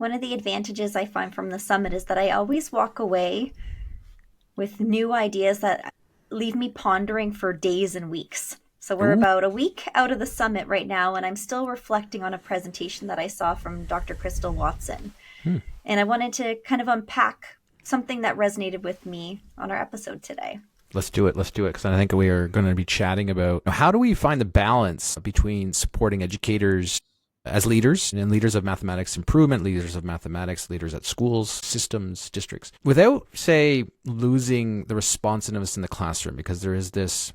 One of the advantages I find from the summit is that I always walk away with new ideas that leave me pondering for days and weeks. So we're Ooh. about a week out of the summit right now, and I'm still reflecting on a presentation that I saw from Dr. Crystal Watson. Hmm. And I wanted to kind of unpack something that resonated with me on our episode today. Let's do it. Let's do it. Because I think we are going to be chatting about how do we find the balance between supporting educators as leaders and leaders of mathematics improvement, leaders of mathematics, leaders at schools, systems, districts, without, say, losing the responsiveness in the classroom, because there's this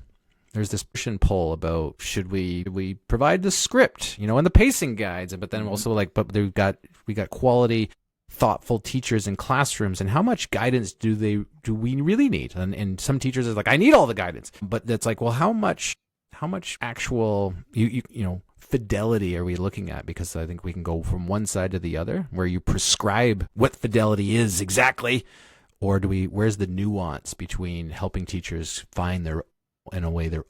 push and pull about should we provide the script, and the pacing guides, but then also but we got quality, thoughtful teachers in classrooms, and how much guidance do we really need? And some teachers are like, I need all the guidance, but it's like, well, how much actual fidelity are we looking at? Because I think we can go from one side to the other, where you prescribe what fidelity is exactly, or where's the nuance between helping teachers find their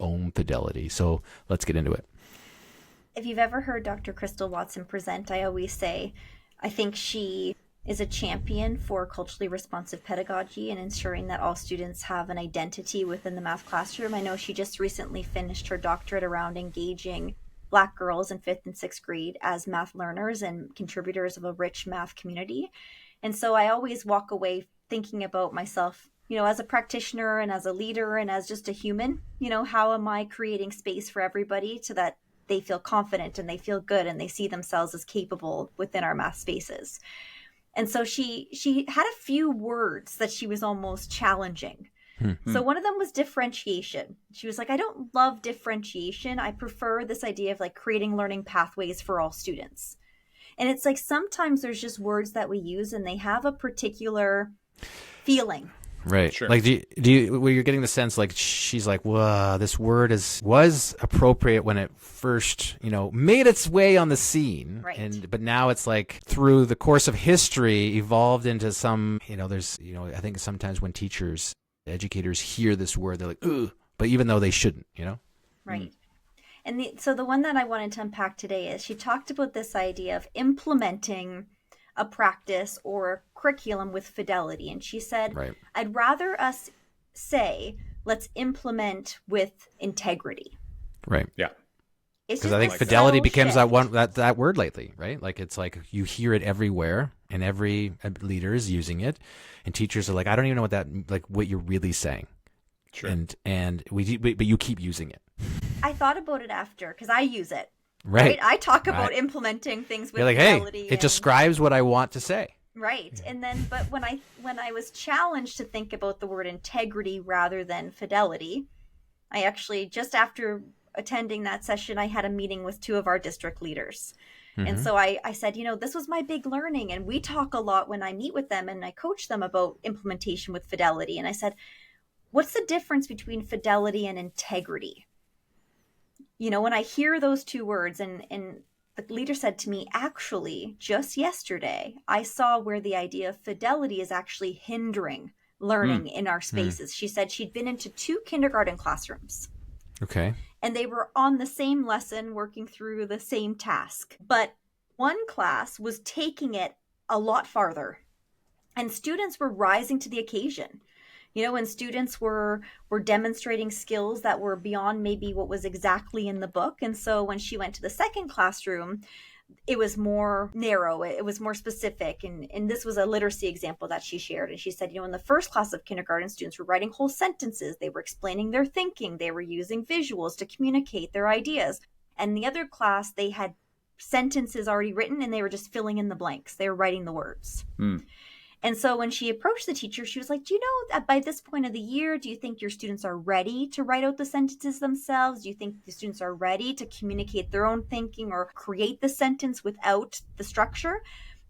own fidelity? So let's get into it. If you've ever heard Dr. Crystal Watson present, I always say I think she is a champion for culturally responsive pedagogy and ensuring that all students have an identity within the math classroom. I know she just recently finished her doctorate around engaging Black girls in 5th and 6th grade as math learners and contributors of a rich math community. And so I always walk away thinking about myself, as a practitioner and as a leader and as just a human, how am I creating space for everybody so that they feel confident and they feel good and they see themselves as capable within our math spaces. And so she had a few words that she was almost challenging. So one of them was differentiation. She was like, I don't love differentiation. I prefer this idea of like creating learning pathways for all students. And it's like sometimes there's just words that we use and they have a particular feeling. Right. Sure. Like, where you're getting the sense like she's like, "Whoa, this word was appropriate when it first, made its way on the scene, Right. but now it's like through the course of history evolved into some, there's, I think sometimes when educators hear this word, they're like, ugh, but even though they shouldn't, Right. And so the one that I wanted to unpack today is she talked about this idea of implementing a practice or a curriculum with fidelity. And she said, Right. I'd rather us say, let's implement with integrity. Right. Yeah. Because I think fidelity becomes that word lately, right? Like it's like you hear it everywhere, and every leader is using it, and teachers are like, I don't even know what you're really saying. Sure. But you keep using it. I thought about it after because I use it. Right. I talk about implementing things with You're like, fidelity. Hey, it describes what I want to say. Right. And then, but when I was challenged to think about the word integrity rather than fidelity, I actually, just after attending that session, I had a meeting with 2 of our district leaders. Mm-hmm. And so I said, this was my big learning. And we talk a lot when I meet with them and I coach them about implementation with fidelity. And I said, what's the difference between fidelity and integrity? When I hear those 2 words, and the leader said to me, actually, just yesterday, I saw where the idea of fidelity is actually hindering learning in our spaces. She said she'd been into 2 kindergarten classrooms. Okay. And they were on the same lesson, working through the same task. But one class was taking it a lot farther. And students were rising to the occasion. When students were demonstrating skills that were beyond maybe what was exactly in the book. And so when she went to the second classroom, it was more narrow. It was more specific. And this was a literacy example that she shared. And she said, in the first class of kindergarten, students were writing whole sentences. They were explaining their thinking. They were using visuals to communicate their ideas. And the other class, they had sentences already written and they were just filling in the blanks. They were writing the words. And so when she approached the teacher, she was like, do you know that by this point of the year, do you think your students are ready to write out the sentences themselves? Do you think the students are ready to communicate their own thinking or create the sentence without the structure?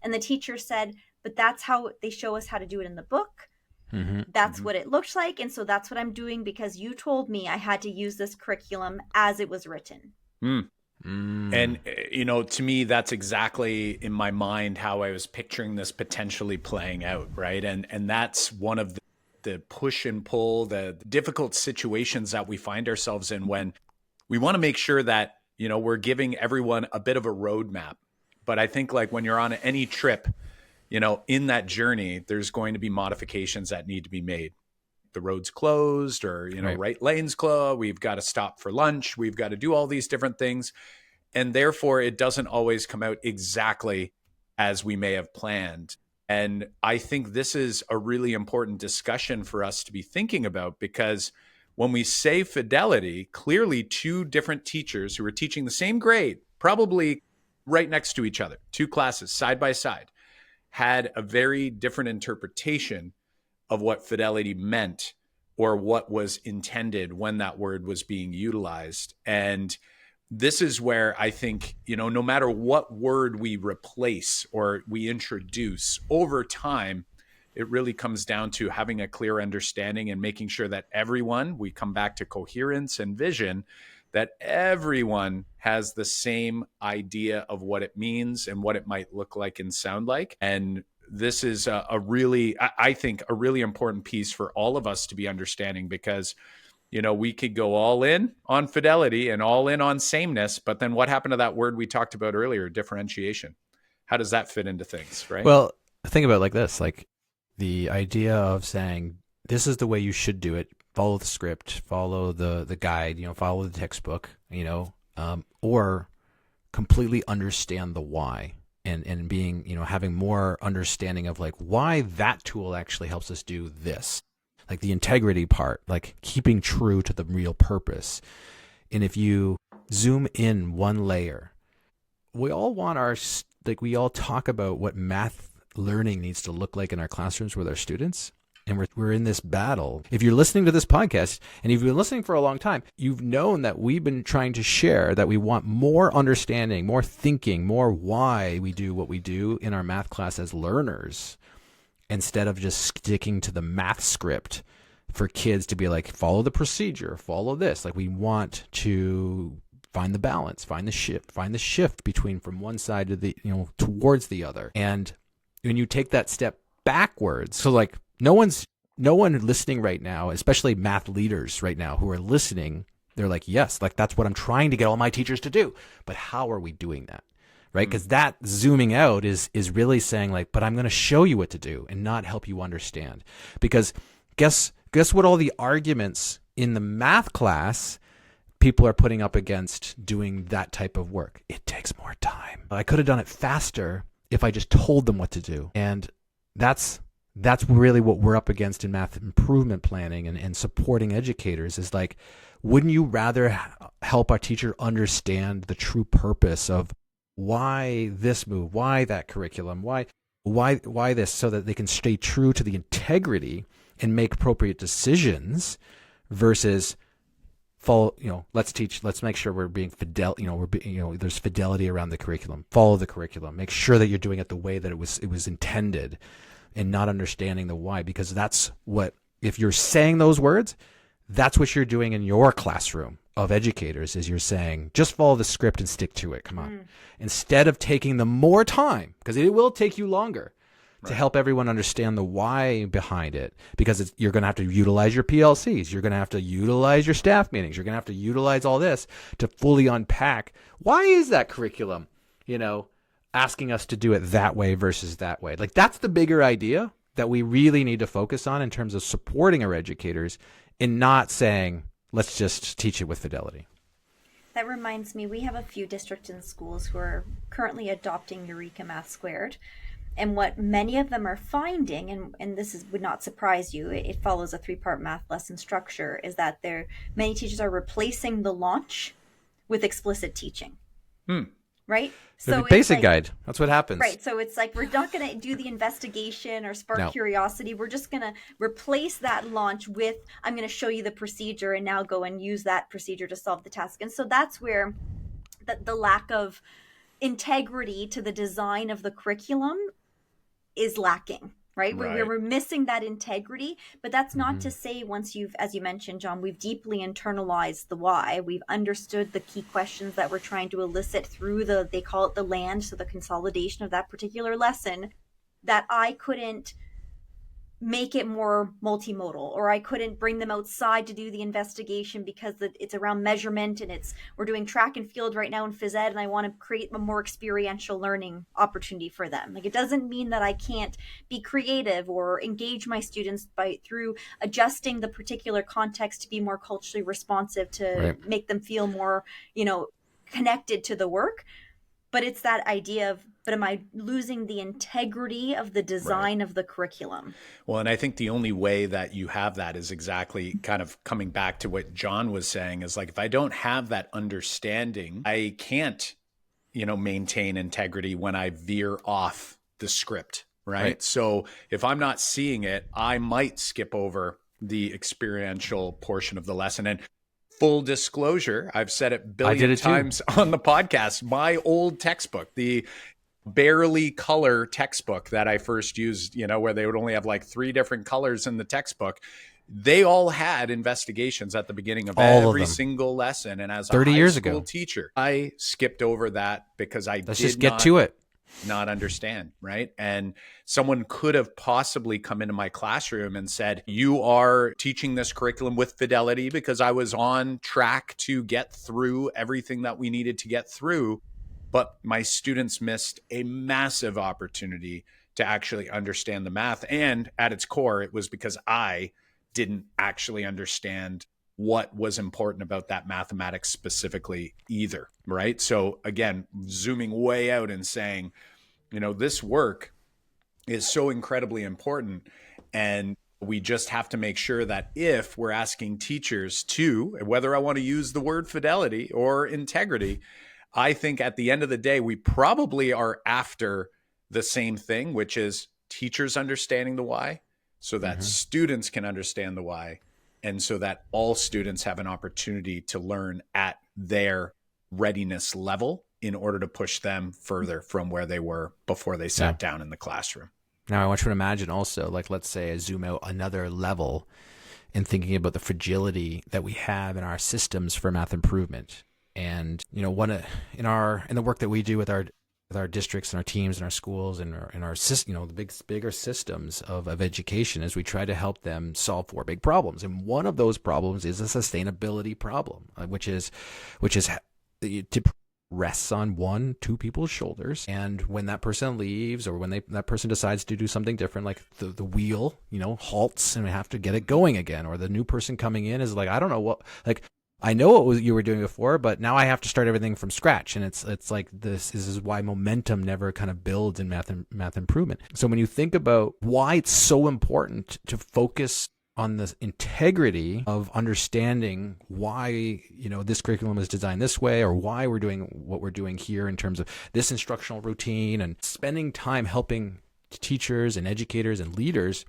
And the teacher said, but that's how they show us how to do it in the book. Mm-hmm. That's what it looks like. And so that's what I'm doing because you told me I had to use this curriculum as it was written. And, to me, that's exactly in my mind how I was picturing this potentially playing out, right? And that's one of the push and pull, the difficult situations that we find ourselves in when we want to make sure that, we're giving everyone a bit of a roadmap. But I think like when you're on any trip, in that journey, there's going to be modifications that need to be made. The road's closed, or, right lane's closed. We've got to stop for lunch. We've got to do all these different things. And therefore, it doesn't always come out exactly as we may have planned. And I think this is a really important discussion for us to be thinking about, because when we say fidelity, clearly two different teachers who are teaching the same grade, probably right next to each other, two classes side by side, had a very different interpretation of what fidelity meant, or what was intended when that word was being utilized. And this is where I think, no matter what word we replace or we introduce over time, it really comes down to having a clear understanding and making sure that everyone, we come back to coherence and vision, that everyone has the same idea of what it means and what it might look like and sound like. And this is I think, a really important piece for all of us to be understanding, because we could go all in on fidelity and all in on sameness, but then what happened to that word we talked about earlier, differentiation? How does that fit into things, right? Well, think about it like this, like the idea of saying, this is the way you should do it. Follow the script, follow the guide, follow the textbook, or completely understand the why, and being, having more understanding of like why that tool actually helps us do this. Like the integrity part, like keeping true to the real purpose. And if you zoom in one layer, we all we all talk about what math learning needs to look like in our classrooms with our students. And we're in this battle. If you're listening to this podcast, and if you've been listening for a long time, you've known that we've been trying to share that we want more understanding, more thinking, more why we do what we do in our math class as learners, instead of just sticking to the math script for kids to be like, follow the procedure, follow this. Like, we want to find the balance, find the shift between from one side to the, towards the other. And when you take that step backwards, so like no one listening right now, especially math leaders right now who are listening, they're like, yes, like that's what I'm trying to get all my teachers to do. But how are we doing that? Right? Because that zooming out is really saying like, but I'm going to show you what to do and not help you understand. Because guess what all the arguments in the math class people are putting up against doing that type of work? It takes more time. I could have done it faster if I just told them what to do. And that's really what we're up against in math improvement planning and supporting educators, is like, wouldn't you rather help our teacher understand the true purpose of why this move, why that curriculum, why this, so that they can stay true to the integrity and make appropriate decisions, versus follow, let's make sure we're being there's fidelity around the curriculum. Follow the curriculum. Make sure that you're doing it the way that it was intended, and not understanding the why, because that's what, if you're saying those words, that's what you're doing in your classroom of educators, is you're saying, just follow the script and stick to it. Come on. Instead of taking the more time, because it will take you longer, to help everyone understand the why behind it, because you're going to have to utilize your PLCs. You're going to have to utilize your staff meetings. You're going to have to utilize all this to fully unpack, why is that curriculum, asking us to do it that way versus that way. Like, that's the bigger idea that we really need to focus on in terms of supporting our educators, and not saying, let's just teach it with fidelity. That reminds me, we have a few districts and schools who are currently adopting Eureka Math Squared. And what many of them are finding, and this would not surprise you, it follows a 3-part math lesson structure, is that many teachers are replacing the launch with explicit teaching. Right? So the basic guide. That's what happens. Right. So it's like, we're not going to do the investigation or spark curiosity. We're just going to replace that launch with, I'm going to show you the procedure, and now go and use that procedure to solve the task. And so that's where the lack of integrity to the design of the curriculum is lacking. Right? We're missing that integrity, but that's not to say, once as you mentioned, John, we've deeply internalized the why, we've understood the key questions that we're trying to elicit through they call it the land, so the consolidation of that particular lesson, that I couldn't make it more multimodal, or I couldn't bring them outside to do the investigation because it's around measurement, and we're doing track and field right now in phys ed, and I want to create a more experiential learning opportunity for them. Like, it doesn't mean that I can't be creative or engage my students through adjusting the particular context to be more culturally responsive, to make them feel more, connected to the work. But it's that idea of, but am I losing the integrity of the design of the curriculum? Well, and I think the only way that you have that is exactly kind of coming back to what John was saying, is like, if I don't have that understanding, I can't, maintain integrity when I veer off the script, right? So if I'm not seeing it, I might skip over the experiential portion of the lesson. And full disclosure, I've said it billion times on the podcast, my old textbook, the barely color textbook that I first used, where they would only have like 3 different colors in the textbook, they all had investigations at the beginning of every single lesson. And as a high school teacher, I skipped over that because I did not understand, right? And someone could have possibly come into my classroom and said, you are teaching this curriculum with Fidelity, because I was on track to get through everything that we needed to get through. But my students missed a massive opportunity to actually understand the math. And at its core, it was because I didn't actually understand what was important about that mathematics specifically either, right? So again, zooming way out and saying, this work is so incredibly important, and we just have to make sure that if we're asking teachers to, whether I want to use the word fidelity or integrity, I think at the end of the day, we probably are after the same thing, which is teachers understanding the why, so that students can understand the why, and so that all students have an opportunity to learn at their readiness level in order to push them further from where they were before they sat down in the classroom. Now, I want you to imagine also, like, let's say I zoom out another level in thinking about the fragility that we have in our systems for math improvement. And, in the work that we do with our districts and our teams and our schools and our system, the bigger systems of education, is we try to help them solve 4 big problems. And one of those problems is a sustainability problem, which is to rests on 1-2 people's shoulders. And when that person leaves, or when that person decides to do something different, like the wheel, halts, and we have to get it going again. Or the new person coming in is like, I don't know what, like, I know what you were doing before, but now I have to start everything from scratch. And it's like, this is why momentum never kind of builds in math improvement. So when you think about why it's so important to focus on the integrity of understanding why, this curriculum is designed this way, or why we're doing what we're doing here in terms of this instructional routine, and spending time helping teachers and educators and leaders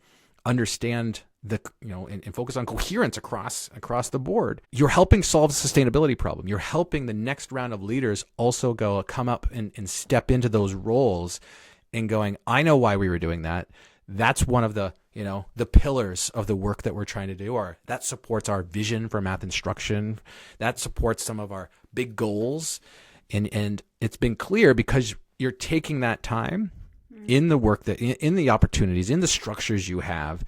understand and focus on coherence across the board, you're helping solve the sustainability problem. You're helping the next round of leaders also come up and step into those roles and going, I know why we were doing that. That's one of the pillars of the work that we're trying to do, or that supports our vision for math instruction. That supports some of our big goals. And it's been clear because you're taking that time in the work, in the opportunities, in the structures you have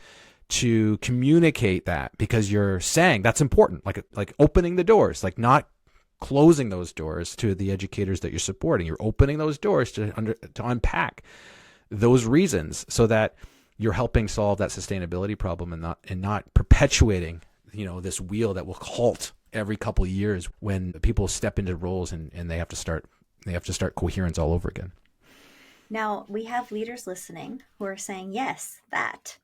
to communicate that, because you're saying that's important, like opening the doors, like not closing those doors to the educators that you're supporting. You're opening those doors to unpack those reasons, so that you're helping solve that sustainability problem, and not perpetuating, this wheel that will halt every couple of years when people step into roles and they have to start coherence all over again. Now, we have leaders listening who are saying, yes, that.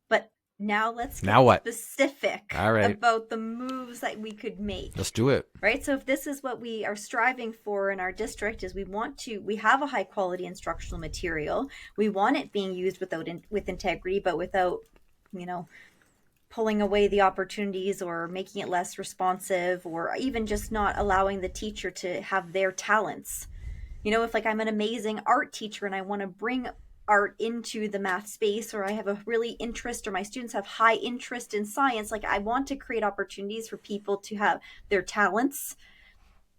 But now let's get specific about the moves that we could make. Let's do it. Right? So if this is what we are striving for in our district, is we have a high quality instructional material. We want it being used with integrity, but without, pulling away the opportunities or making it less responsive, or even just not allowing the teacher to have their talents. If I'm an amazing art teacher and I want to bring art into the math space, or I have a really interest, or my students have high interest in science, I want to create opportunities for people to have their talents,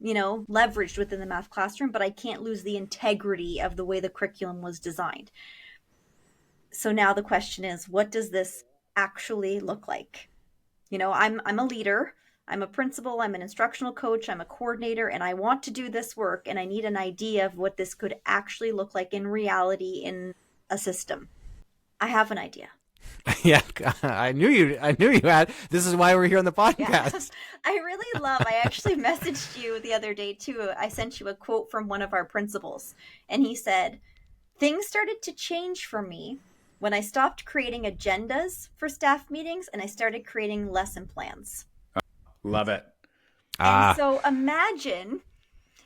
leveraged within the math classroom, but I can't lose the integrity of the way the curriculum was designed. So now the question is, what does this actually look like? I'm a leader, I'm a principal, I'm an instructional coach, I'm a coordinator, and I want to do this work, and I need an idea of what this could actually look like in reality in a system. I have an idea. Yeah, I knew you had. This is why we're here on the podcast. Yeah. I actually messaged you the other day too. I sent you a quote from one of our principals, and he said, "Things started to change for me when I stopped creating agendas for staff meetings and I started creating lesson plans." Love it. And so imagine,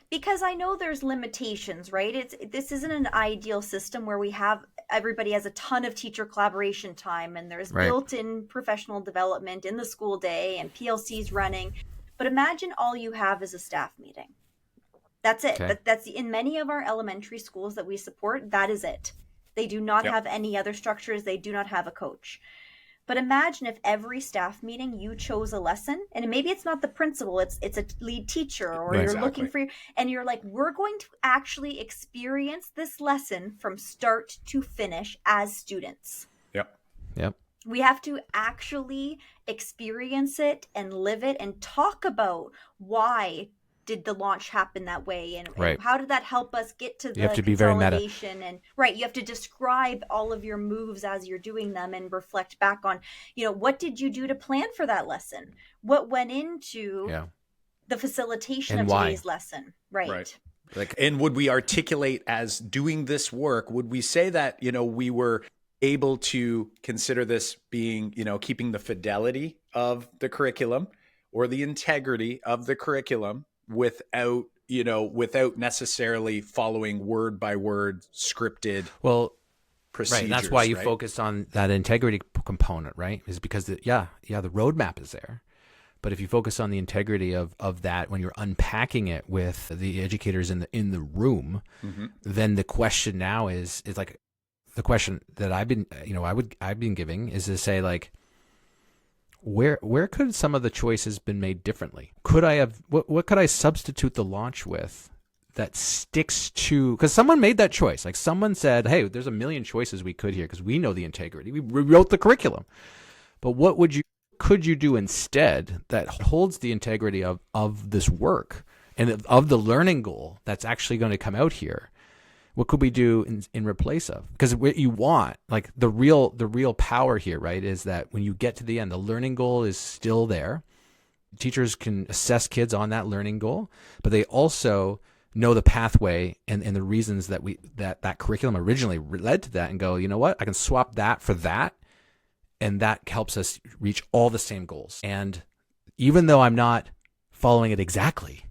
because I know there's limitations, right? This isn't an ideal system where everybody has a ton of teacher collaboration time and there's built-in professional development in the school day and PLCs running. But imagine all you have is a staff meeting. That's it. Okay. That's in many of our elementary schools that we support. That is it. They do not have any other structures. They do not have a coach. But imagine if every staff meeting you chose a lesson, and maybe it's not the principal, it's a lead teacher, or you're looking for, and you're like, we're going to actually experience this lesson from start to finish as students. Yep. We have to actually experience it and live it and talk about why did the launch happen that way, and how did that help us get to the you have to be very meta. And you have to describe all of your moves as you're doing them and reflect back on, what did you do to plan for that lesson, what went into the facilitation and of why. Today's lesson, right. And would we articulate as doing this work, would we say that we were able to consider this being keeping the fidelity of the curriculum or the integrity of the curriculum without necessarily following word by word scripted procedures? Right. That's why you focus on that integrity component, right? Is because the roadmap is there. But if you focus on the integrity of that when you're unpacking it with the educators in the room, then the question now is like the question that I've been giving is to say, like, where could some of the choices been made differently? Could I have what could I substitute the launch with that sticks to, because someone made that choice. Like someone said, hey, there's a million choices we could here because we know the integrity. We rewrote the curriculum. But what could you do instead that holds the integrity of this work and of the learning goal that's actually going to come out here? What could we do in replace of? Because what you want, like the real power here, right, is that when you get to the end, the learning goal is still there. Teachers can assess kids on that learning goal, but they also know the pathway and the reasons that curriculum originally led to that, and go, you know what, I can swap that for that, and that helps us reach all the same goals. And even though I'm not following it exactly,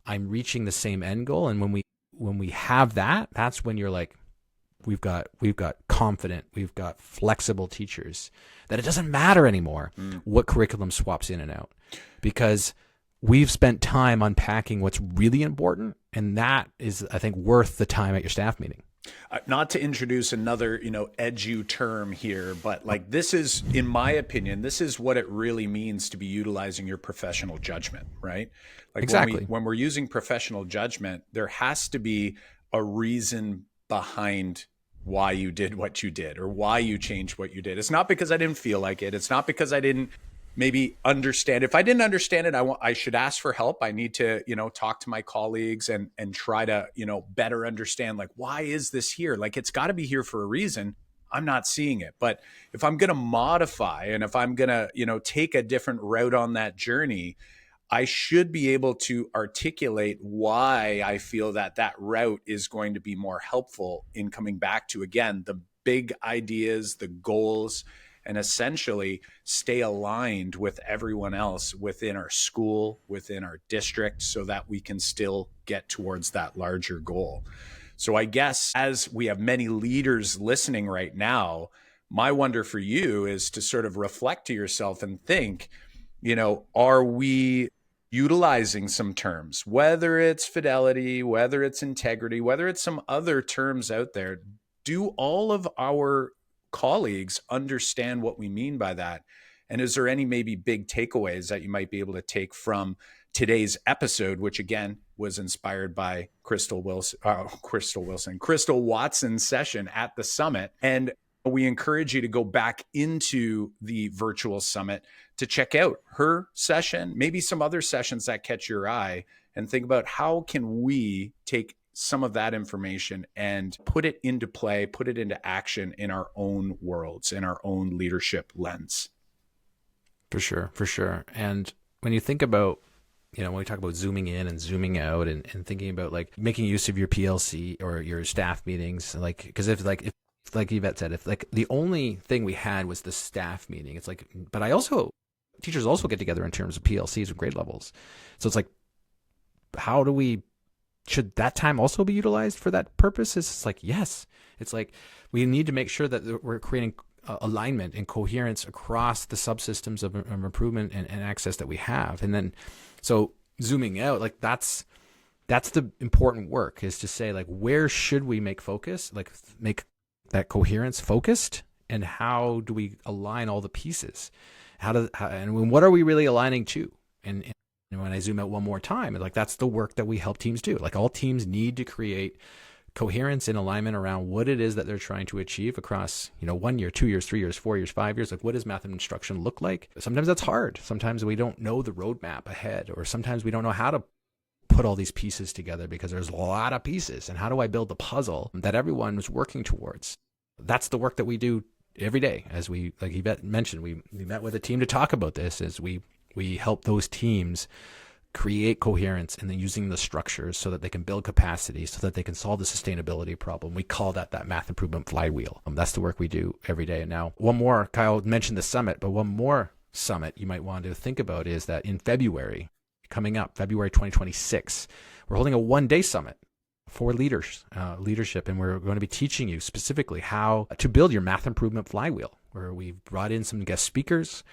I'm reaching the same end goal. And when we have that, that's when you're like, we've got confident, we've got flexible teachers, that it doesn't matter anymore what curriculum swaps in and out, because we've spent time unpacking what's really important, and that is, I think, worth the time at your staff meeting. Not to introduce another, edu term here, but like this is, in my opinion, this is what it really means to be utilizing your professional judgment, right? Like exactly. When we're using professional judgment, there has to be a reason behind why you did what you did or why you changed what you did. It's not because I didn't feel like it. It's not because I didn't maybe understand. If I didn't understand it, I should ask for help. I need to, talk to my colleagues and try to, better understand, like, why is this here? Like, it's got to be here for a reason. I'm not seeing it. But if I'm going to modify and if I'm going to, take a different route on that journey, I should be able to articulate why I feel that route is going to be more helpful in coming back to, again, the big ideas, the goals, and essentially stay aligned with everyone else within our school, within our district, so that we can still get towards that larger goal. So I guess as we have many leaders listening right now, my wonder for you is to sort of reflect to yourself and think, are we utilizing some terms, whether it's fidelity, whether it's integrity, whether it's some other terms out there? Do all of our colleagues understand what we mean by that? And is there any maybe big takeaways that you might be able to take from today's episode, which again was inspired by Crystal Watson's session at the summit? And we encourage you to go back into the virtual summit to check out her session, maybe some other sessions that catch your eye, and think about how can we take some of that information and put it into play, put it into action in our own worlds, in our own leadership lens. For sure, for sure. And when you think about, when we talk about zooming in and zooming out and thinking about like making use of your PLC or your staff meetings, like, because if like Yvette said, if like the only thing we had was the staff meeting, it's like, but teachers also get together in terms of PLCs and grade levels. So it's like, should that time also be utilized for that purpose? It's like, yes. It's like, we need to make sure that we're creating alignment and coherence across the subsystems of improvement and access that we have. And then, so zooming out, like that's the important work, is to say, like, where should we make focus, like make that coherence focused, and how do we align all the pieces? And what are we really aligning to? And when I zoom out one more time, like, that's the work that we help teams do. Like, all teams need to create coherence and alignment around what it is that they're trying to achieve across, 1 year, 2 years, 3 years, 4 years, 5 years. Like, what does math instruction look like? Sometimes that's hard. Sometimes we don't know the roadmap ahead, or sometimes we don't know how to put all these pieces together because there's a lot of pieces. And how do I build the puzzle that everyone is working towards? That's the work that we do every day. As we, like Yvette mentioned, we met with a team to talk about this, as we help those teams create coherence, and then using the structures so that they can build capacity, so that they can solve the sustainability problem. We call that math improvement flywheel. That's the work we do every day. And now, one more, Kyle mentioned the summit, but one more summit you might want to think about is that in February, coming up, February 2026, we're holding a one-day summit for leadership, and we're going to be teaching you specifically how to build your math improvement flywheel, where we've brought in some guest speakers.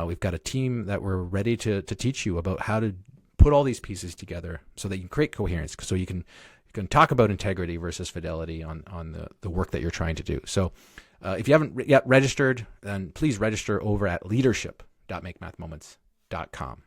We've got a team that we're ready to teach you about how to put all these pieces together so that you can create coherence, so you can talk about integrity versus fidelity on the work that you're trying to do. So if you haven't yet registered, then please register over at leadership.makemathmoments.com.